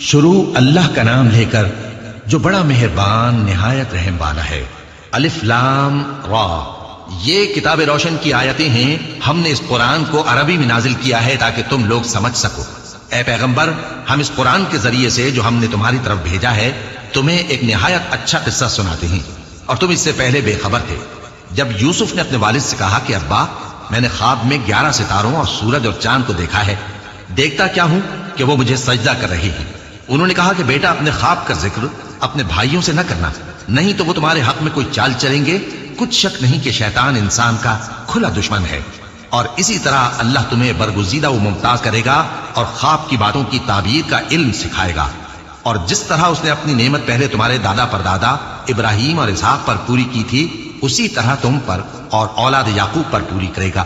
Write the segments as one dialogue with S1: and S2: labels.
S1: شروع اللہ کا نام لے کر جو بڑا مہربان نہایت رحم والا ہے۔ الف لام را، یہ کتاب روشن کی آیتیں ہیں۔ ہم نے اس قرآن کو عربی میں نازل کیا ہے تاکہ تم لوگ سمجھ سکو۔ اے پیغمبر، ہم اس قرآن کے ذریعے سے جو ہم نے تمہاری طرف بھیجا ہے تمہیں ایک نہایت اچھا قصہ سناتے ہیں، اور تم اس سے پہلے بے خبر تھے۔ جب یوسف نے اپنے والد سے کہا کہ ابا، میں نے خواب میں 11 ستاروں اور سورج اور چاند کو دیکھا ہے، دیکھتا کیا ہوں کہ وہ مجھے سجدہ کر رہے ہیں۔ انہوں نے کہا کہ بیٹا، اپنے خواب کا ذکر اپنے بھائیوں سے نہ کرنا، نہیں تو وہ تمہارے حق میں کوئی چال چلیں گے۔ کچھ شک نہیں کہ شیطان انسان کا کھلا دشمن ہے، اور اسی طرح اللہ تمہیں برگزیدہ و ممتاز کرے گا اور خواب کی باتوں کی تعبیر کا علم سکھائے گا، اور جس طرح اس نے اپنی نعمت پہلے تمہارے دادا پردادا ابراہیم اور اسحاق پر پوری کی تھی، اسی طرح تم پر اور اولاد یعقوب پر پوری کرے گا۔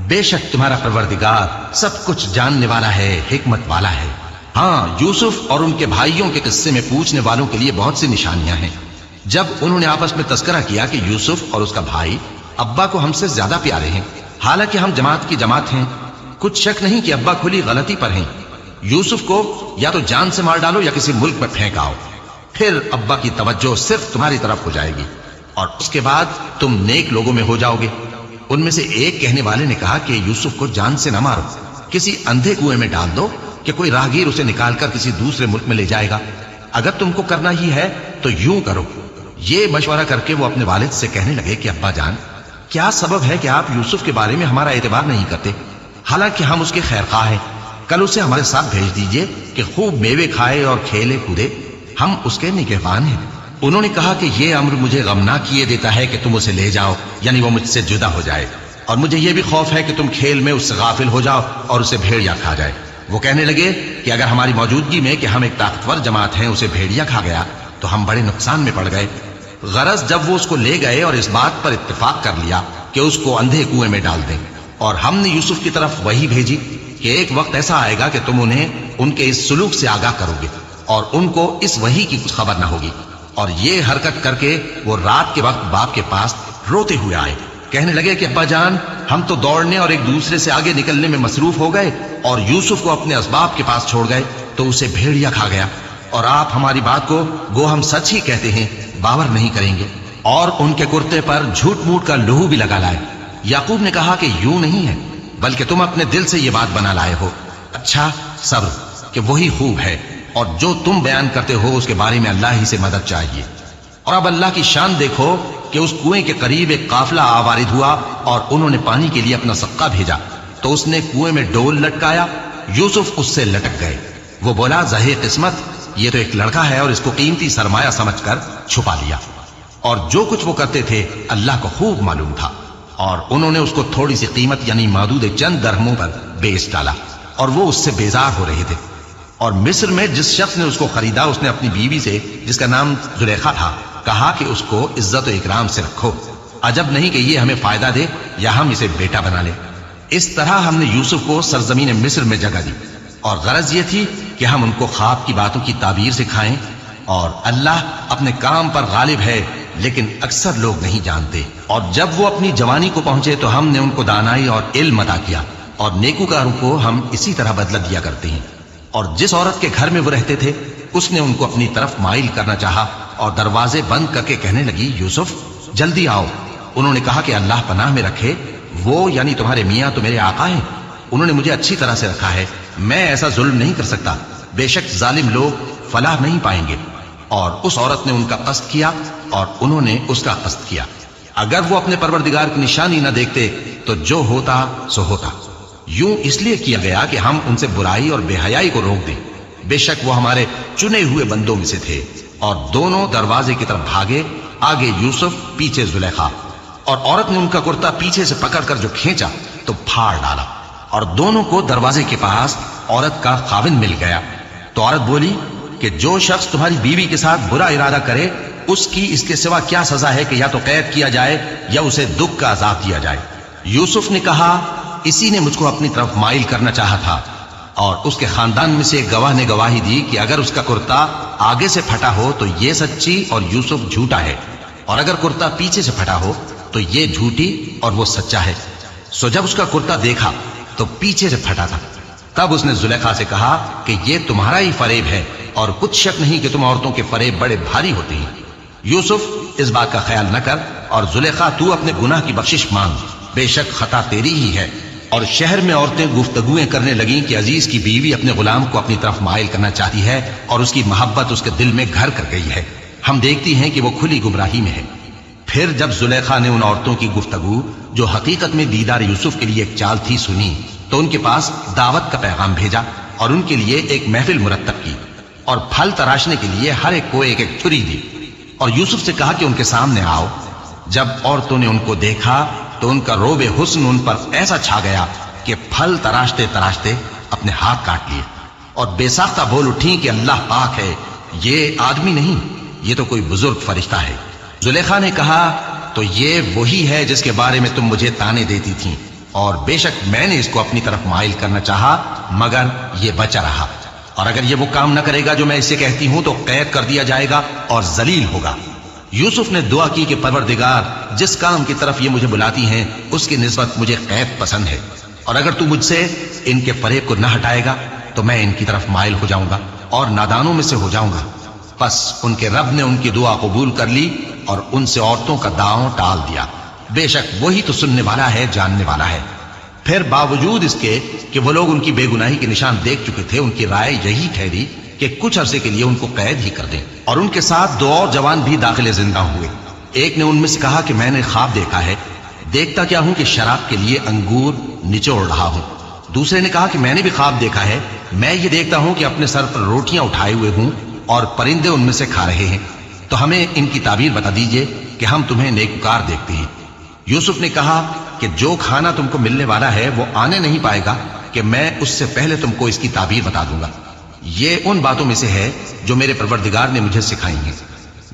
S1: بے شک تمہارا پروردگار سب کچھ جاننے والا ہے، حکمت والا ہے۔ ہاں، یوسف اور ان کے بھائیوں کے قصے میں پوچھنے والوں کے لیے بہت سی نشانیاں ہیں۔ جب انہوں نے آپس میں تذکرہ کیا کہ یوسف اور اس کا بھائی ابا کو ہم سے زیادہ پیارے ہیں، حالانکہ ہم جماعت کی جماعت ہیں، کچھ شک نہیں کہ ابا کھلی غلطی پر ہیں۔ یوسف کو یا تو جان سے مار ڈالو یا کسی ملک میں پھینک آؤ، پھر ابا کی توجہ صرف تمہاری طرف ہو جائے گی، اور اس کے بعد تم نیک لوگوں میں ہو جاؤ گے۔ ان میں سے ایک کہنے والے نے کہا کہ یوسف کو جان سے نہ مارو، کسی اندھے کنویں میں ڈال دو کہ کوئی راہگیر اسے نکال کر کسی دوسرے ملک میں لے جائے گا۔ اگر تم کو کرنا ہی ہے تو یوں کرو۔ یہ مشورہ کر کے وہ اپنے والد سے کہنے لگے کہ ابا جان، کیا سبب ہے کہ آپ یوسف کے بارے میں ہمارا اعتبار نہیں کرتے؟ حالانکہ ہم اس کے خیر خواہ ہیں، کل اسے ہمارے ساتھ بھیج دیجئے کہ خوب میوے کھائے اور کھیلے کودے، ہم اس کے نگہبان ہیں۔ انہوں نے کہا کہ یہ امر مجھے غمناک کیے دیتا ہے کہ تم اسے لے جاؤ، یعنی وہ مجھ سے جدا ہو جائے، اور مجھے یہ بھی خوف ہے کہ تم کھیل میں اس سے غافل ہو جاؤ اور اسے بھیڑیا کھا جائے۔ وہ کہنے لگے کہ اگر ہماری موجودگی میں کہ ہم ایک طاقتور جماعت ہیں اسے بھیڑیا کھا گیا تو ہم بڑے نقصان میں پڑ گئے۔ غرض جب وہ اس کو لے گئے اور اس بات پر اتفاق کر لیا کہ اس کو اندھے کنویں میں ڈال دیں، اور ہم نے یوسف کی طرف وحی بھیجی کہ ایک وقت ایسا آئے گا کہ تم انہیں ان کے اس سلوک سے آگاہ کرو گے، اور ان کو اس وحی کی کچھ خبر نہ ہوگی۔ اور یہ حرکت کر کے وہ رات کے وقت باپ کے پاس روتے ہوئے آئے، کہنے لگے کہ ابا جان، ہم تو دوڑنے اور ایک دوسرے سے آگے نکلنے میں مصروف ہو گئے اور یوسف کو اپنے اسباب کے پاس چھوڑ گئے تو اسے بھیڑیا کھا گیا، اور آپ ہماری بات کو گو ہم سچ ہی کہتے ہیں باور نہیں کریں گے، اور ان کے کرتے پر جھوٹ موٹ کا لہو بھی لگا لائے۔ یعقوب نے کہا کہ یوں نہیں ہے، بلکہ تم اپنے دل سے یہ بات بنا لائے ہو۔ اچھا، صبر کہ وہی خوب ہے، اور جو تم بیان کرتے ہو اس کے بارے میں اللہ ہی سے مدد چاہیے۔ اور اب اللہ کی شان دیکھو کہ اس کنویں کے قریب ایک قافلہ آوارد ہوا اور انہوں نے پانی کے لیے اپنا سقا بھیجا، تو اس نے کنویں میں ڈول لٹکایا، یوسف اس سے لٹک گئے۔ وہ بولا، زہے قسمت، یہ تو ایک لڑکا ہے، اور اس کو قیمتی سرمایہ سمجھ کر چھپا لیا۔ اور جو کچھ وہ کرتے تھے اللہ کو خوب معلوم تھا، اور انہوں نے اس کو تھوڑی سی قیمت یعنی مادود چند درہموں پر بیچ ڈالا، اور وہ اس سے بیزار ہو رہے تھے۔ اور مصر میں جس شخص نے اس کو خریدا، اس نے اپنی بیوی سے جس کا نام زلیخا تھا کہا کہ اس کو عزت و اکرام سے رکھو، عجب نہیں کہ یہ ہمیں فائدہ دے یا ہم اسے بیٹا بنا لیں۔ اس طرح ہم نے یوسف کو سرزمین مصر میں جگہ دی، اور غرض یہ تھی کہ ہم ان کو خواب کی باتوں کی تعبیر سکھائیں، اور اللہ اپنے کام پر غالب ہے لیکن اکثر لوگ نہیں جانتے۔ اور جب وہ اپنی جوانی کو پہنچے تو ہم نے ان کو دانائی اور علم عطا کیا، اور نیکوکاروں کو ہم اسی طرح بدلہ دیا کرتے ہیں۔ اور جس عورت کے گھر میں وہ رہتے تھے اس نے ان کو اپنی طرف مائل کرنا چاہا، اور دروازے بند کر کے کہنے لگی، یوسف جلدی آؤ۔ انہوں نے کہا کہ اللہ پناہ میں رکھے، وہ یعنی تمہارے میاں تو میرے آقا ہیں، انہوں نے مجھے اچھی طرح سے رکھا ہے، میں ایسا ظلم نہیں کر سکتا، بے شک ظالم لوگ فلاح نہیں پائیں گے۔ اور اس عورت نے ان کا قصد کیا اور انہوں نے اس کا قصد کیا۔ اگر وہ اپنے پروردگار کی نشانی نہ دیکھتے تو جو ہوتا سو ہوتا۔ یوں اس لیے کیا گیا کہ ہم ان سے برائی اور بے حیائی کو روک دیں، بے شک وہ ہمارے چنے ہوئے بندوں میں سے تھے۔ اور دونوں دروازے کی طرف بھاگے، آگے یوسف پیچھے زلیخا، اور عورت نے ان کا کرتا پیچھے سے پکڑ کر جو کھینچا تو پھاڑ ڈالا، اور دونوں کو دروازے کے پاس عورت کا خاوند مل گیا۔ تو عورت بولی کہ جو شخص تمہاری بیوی کے ساتھ برا ارادہ کرے اس کی اس کے سوا کیا سزا ہے کہ یا تو قید کیا جائے یا اسے دکھ کا عذاب دیا جائے۔ یوسف نے کہا، اسی نے مجھ کو اپنی طرف مائل کرنا چاہا تھا۔ اور اس کے خاندان میں سے ایک گواہ نے گواہی دی کہ اگر اس کا کرتا آگے سے پھٹا ہو تو یہ سچی اور یوسف جھوٹا ہے، اور اگر کرتا پیچھے سے پھٹا ہو تو یہ جھوٹی اور وہ سچا ہے۔ سو جب اس کا کرتا دیکھا تو پیچھے سے پھٹا تھا، تب اس نے زلیخا سے کہا کہ یہ تمہارا ہی فریب ہے اور کچھ شک نہیں کہ تم عورتوں کے فریب بڑے بھاری ہوتے ہیں۔ یوسف اس بات کا خیال نہ کر اور زلیخا تو اپنے گناہ کی بخشش مانگ، بے شک خطا تیری ہی ہے۔ اور شہر میں عورتیں گفتگویں کرنے لگیں کہ عزیز کی بیوی اپنے غلام کو اپنی طرف مائل کرنا چاہتی ہے اور اس کی محبت اس کے دل میں گھر کر گئی ہے، ہم دیکھتی ہیں کہ وہ کھلی گمراہی میں ہے۔ پھر جب زلیخا نے ان عورتوں کی گفتگو جو حقیقت میں دیدار یوسف کے لیے ایک چال تھی سنی تو ان کے پاس دعوت کا پیغام بھیجا اور ان کے لیے ایک محفل مرتب کی اور پھل تراشنے کے لیے ہر ایک کو ایک ایک چھری دی اور یوسف سے کہا کہ ان کے سامنے آؤ۔ جب عورتوں نے ان کو دیکھا تو ان کا روب حسن ان پر ایسا چھا گیا کہ پھل تراشتے تراشتے اپنے ہاتھ کاٹ لیے اور بے ساختہ بول اٹھی کہ اللہ پاک ہے، یہ آدمی نہیں، یہ تو کوئی بزرگ فرشتہ ہے۔ زلیخا نے کہا تو یہ وہی ہے جس کے بارے میں تم مجھے تانے دیتی تھیں، اور بے شک میں نے اس کو اپنی طرف مائل کرنا چاہا مگر یہ بچا رہا، اور اگر یہ وہ کام نہ کرے گا جو میں اسے کہتی ہوں تو قید کر دیا جائے گا اور ذلیل ہوگا۔ یوسف نے دعا کی کہ پروردگار، جس کام کی طرف یہ مجھے بلاتی ہیں اس کی نسبت مجھے قید پسند ہے، اور اگر تو مجھ سے ان کے فریب کو نہ ہٹائے گا تو میں ان کی طرف مائل ہو جاؤں گا اور نادانوں میں سے ہو جاؤں گا۔ پس ان کے رب نے ان کی دعا قبول کر لی اور ان سے عورتوں کا داؤں ٹال دیا، بے شک وہی تو سننے والا ہے، جاننے والا ہے۔ پھر باوجود اس کے کہ وہ لوگ ان کی بے گناہی کے نشان دیکھ چکے تھے، ان کی رائے یہی ٹھہری کہ کچھ عرصے کے لیے ان کو قید ہی کر دیں، اور ان کے ساتھ دو اور جوان بھی داخل زندہ ہوئے۔ ایک نے ان میں سے کہا کہ میں نے خواب دیکھا ہے، دیکھتا کیا ہوں کہ شراب کے لیے انگور نچوڑ رہا ہوں۔ دوسرے نے کہا کہ میں نے بھی خواب دیکھا ہے، میں یہ دیکھتا ہوں کہ اپنے سر پر روٹیاں اٹھائے ہوئے ہوں اور پرندے ان میں سے کھا رہے ہیں، تو ہمیں ان کی تعبیر بتا دیجئے کہ ہم تمہیں نیکوکار دیکھتے ہیں۔ یوسف نے کہا کہ جو کھانا تم کو ملنے والا ہے وہ آنے نہیں پائے گا کہ میں اس سے پہلے تم کو اس کی تعبیر بتا دوں گا۔ یہ ان باتوں میں سے ہے جو میرے پروردگار نے مجھے سکھائی ہیں۔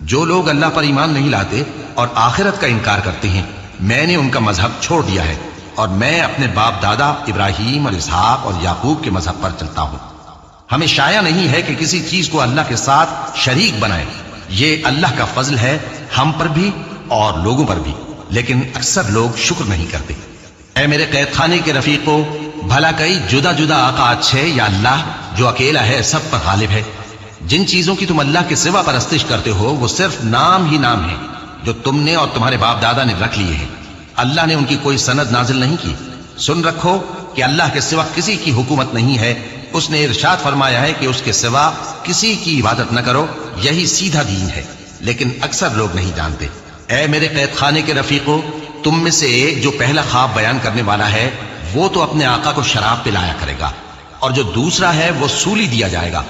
S1: جو لوگ اللہ پر ایمان نہیں لاتے اور آخرت کا انکار کرتے ہیں، میں نے ان کا مذہب چھوڑ دیا ہے اور میں اپنے باپ دادا ابراہیم اور اسحاق اور یعقوب کے مذہب پر چلتا ہوں۔ ہمیں شایع نہیں ہے کہ کسی چیز کو اللہ کے ساتھ شریک بنائیں، یہ اللہ کا فضل ہے ہم پر بھی اور لوگوں پر بھی، لیکن اکثر لوگ شکر نہیں کرتے۔ اے میرے قید خانے کے رفیقوں، بھلا کئی جدا جدا آقا اچھے یا اللہ جو اکیلا ہے سب پر غالب ہے؟ جن چیزوں کی تم اللہ کے سوا پرستش کرتے ہو وہ صرف نام ہی نام ہیں جو تم نے اور تمہارے باپ دادا نے رکھ لیے ہیں، اللہ نے ان کی کوئی سند نازل نہیں کی۔ سن رکھو کہ اللہ کے سوا کسی کی حکومت نہیں ہے، اس نے ارشاد فرمایا ہے کہ اس کے سوا کسی کی عبادت نہ کرو، یہی سیدھا دین ہے، لیکن اکثر لوگ نہیں جانتے۔ اے میرے قید خانے کے رفیقوں، تم میں سے ایک جو پہلا خواب بیان کرنے والا ہے وہ تو اپنے آقا کو شراب پلایا کرے گا، اور جو دوسرا ہے وہ سولی دیا جائے گا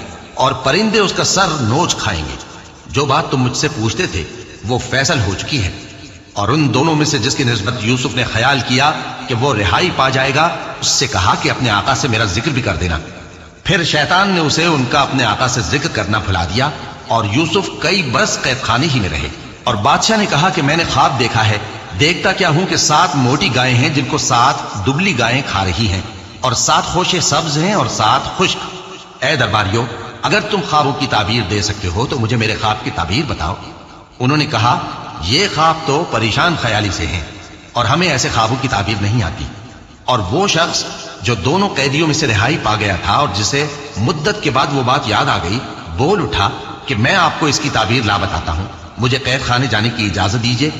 S1: اور پرندے اس کا سر نوچ کھائیں گے۔ جو بات تم مجھ سے پوچھتے تھے وہ فیصل ہو چکی ہے، اور ان دونوں میں سے جس کی نسبت یوسف نے خیال کیا کہ وہ رہائی پا جائے گا، اس سے کہا کہ اپنے آقا سے میرا ذکر بھی کر دینا۔ پھر شیطان نے اسے ان کا اپنے آقا سے ذکر کرنا بھلا دیا، اور یوسف کئی برس قید خانے ہی میں رہے۔ اور بادشاہ نے کہا کہ میں نے خواب دیکھا ہے، دیکھتا کیا ہوں کہ 7 موٹی گائیں ہیں جن کو 7 دبلی گائیں کھا رہی ہیں، اور 7 خوشے سبز ہیں اور 7 خشک۔ اے درباریوں، اگر تم خوابوں کی تعبیر دے سکتے ہو تو مجھے میرے خواب کی تعبیر بتاؤ۔ انہوں نے کہا یہ خواب تو پریشان خیالی سے ہیں اور ہمیں ایسے خوابوں کی تعبیر نہیں آتی۔ اور وہ شخص جو دونوں قیدیوں میں سے رہائی پا گیا تھا اور جسے مدت کے بعد وہ بات یاد آ گئی، بول اٹھا کہ میں آپ کو اس کی تعبیر لا بتاتا ہوں، مجھے قید خانے جانے کی اجازت دیجیے۔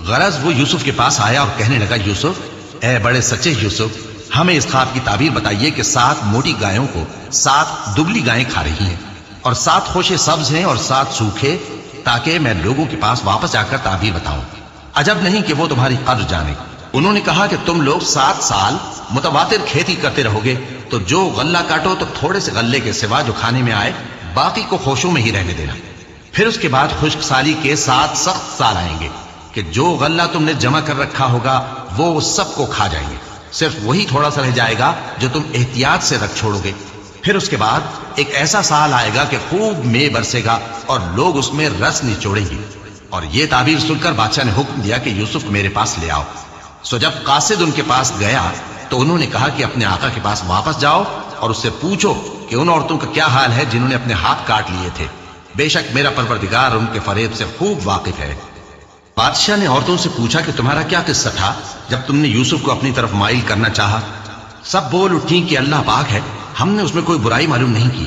S1: غرض وہ یوسف کے پاس آیا اور کہنے لگا، یوسف، اے بڑے سچے یوسف، ہمیں اس خواب کی تعبیر بتائیے کہ 7 موٹی گایوں کو 7 دبلی گائیں کھا رہی ہیں، اور 7 خوشے سبز ہیں اور 7 سوکھے، تاکہ میں لوگوں کے پاس واپس جا کر تعبیر بتاؤں۔ عجب نہیں کہ وہ تمہاری قدر جانے۔ انہوں نے کہا کہ تم لوگ 7 سال متواتر کھیتی کرتے رہو گے، تو جو غلہ کاٹو تو تھوڑے سے غلے کے سوا جو کھانے میں آئے باقی کو خوشوں میں ہی رہنے دینا۔ پھر اس کے بعد خشک سالی کے 7 سخت سال آئیں گے کہ جو غلہ تم نے جمع کر رکھا ہوگا وہ سب کو کھا جائیں گے، صرف وہی تھوڑا سا رہ جائے گا جو تم احتیاط سے رکھ چھوڑو گے۔ پھر اس کے بعد ایک ایسا سال آئے گا کہ خوب مے برسے گا اور لوگ اس میں رس نچوڑیں گے۔ اور یہ تعبیر سن کر بادشاہ نے حکم دیا کہ یوسف میرے پاس لے آؤ۔ سو جب قاصد ان کے پاس گیا تو انہوں نے کہا کہ اپنے آقا کے پاس واپس جاؤ اور اس سے پوچھو کہ ان عورتوں کا کیا حال ہے جنہوں نے اپنے ہاتھ کاٹ لیے تھے، بے شک میرا پروردگار ان کے فریب سے خوب واقف ہے۔ بادشاہ نے عورتوں سے پوچھا کہ تمہارا کیا قصہ تھا جب تم نے یوسف کو اپنی طرف مائل کرنا چاہا؟ سب بول اٹھیں کہ اللہ پاک ہے، ہم نے اس میں کوئی برائی معلوم نہیں کی،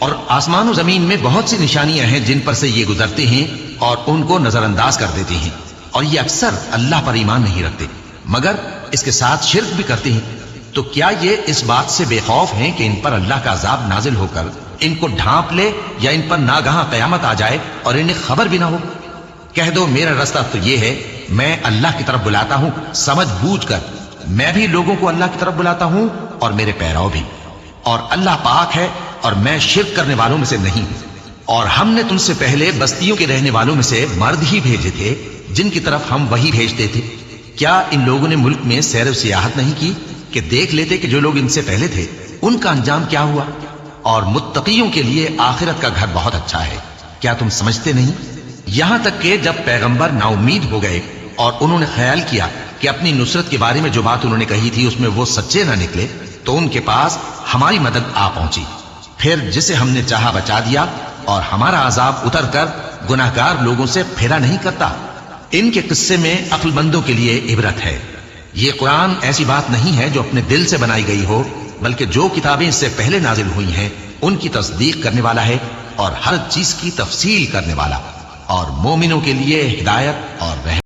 S1: اور آسمان و زمین میں بہت سی نشانیاں ہیں جن پر سے یہ گزرتے ہیں اور ان کو نظر انداز کر دیتے ہیں، اور یہ اکثر اللہ پر ایمان نہیں رکھتے مگر اس کے ساتھ شرک بھی کرتے ہیں۔ تو کیا یہ اس بات سے بے خوف ہیں کہ ان پر اللہ کا عذاب نازل ہو کر ان کو ڈھانپ لے، یا ان پر ناگہاں قیامت آ جائے اور انہیں خبر بھی نہ ہو؟ کہہ دو میرا راستہ تو یہ ہے، میں اللہ کی طرف بلاتا ہوں سمجھ بوجھ کر، میں بھی لوگوں کو اللہ کی طرف بلاتا ہوں اور میرے پیرو بھی، اور اللہ پاک ہے اور میں شرک کرنے والوں میں سے نہیں ہوں۔ اور ہم نے تم سے پہلے بستیوں کے رہنے والوں میں سے مرد ہی بھیجے تھے جن کی طرف ہم وہی بھیجتے تھے۔ کیا ان لوگوں نے ملک میں سیر و سیاحت نہیں کی کہ دیکھ لیتے کہ جو لوگ ان سے پہلے تھے ان کا انجام کیا ہوا؟ اور متقیوں کے لیے آخرت کا گھر بہت اچھا ہے، کیا تم سمجھتے نہیں؟ یہاں تک کہ جب پیغمبر نا امید ہو گئے اور انہوں نے خیال کیا کہ اپنی نصرت کے بارے میں جو بات انہوں نے کہی تھی اس میں وہ سچے نہ نکلے، تو ان کے پاس ہماری مدد آ پہنچی، پھر جسے ہم نے چاہا بچا دیا، اور ہمارا عذاب اتر کر گناہگار لوگوں سے پھیرا نہیں کرتا۔ ان کے قصے میں عقل مندوں کے لیے عبرت ہے۔ یہ قرآن ایسی بات نہیں ہے جو اپنے دل سے بنائی گئی ہو، بلکہ جو کتابیں اس سے پہلے نازل ہوئی ہیں ان کی تصدیق کرنے والا ہے اور ہر چیز کی تفصیل کرنے والا، اور مومنوں کے لیے ہدایت اور رحمت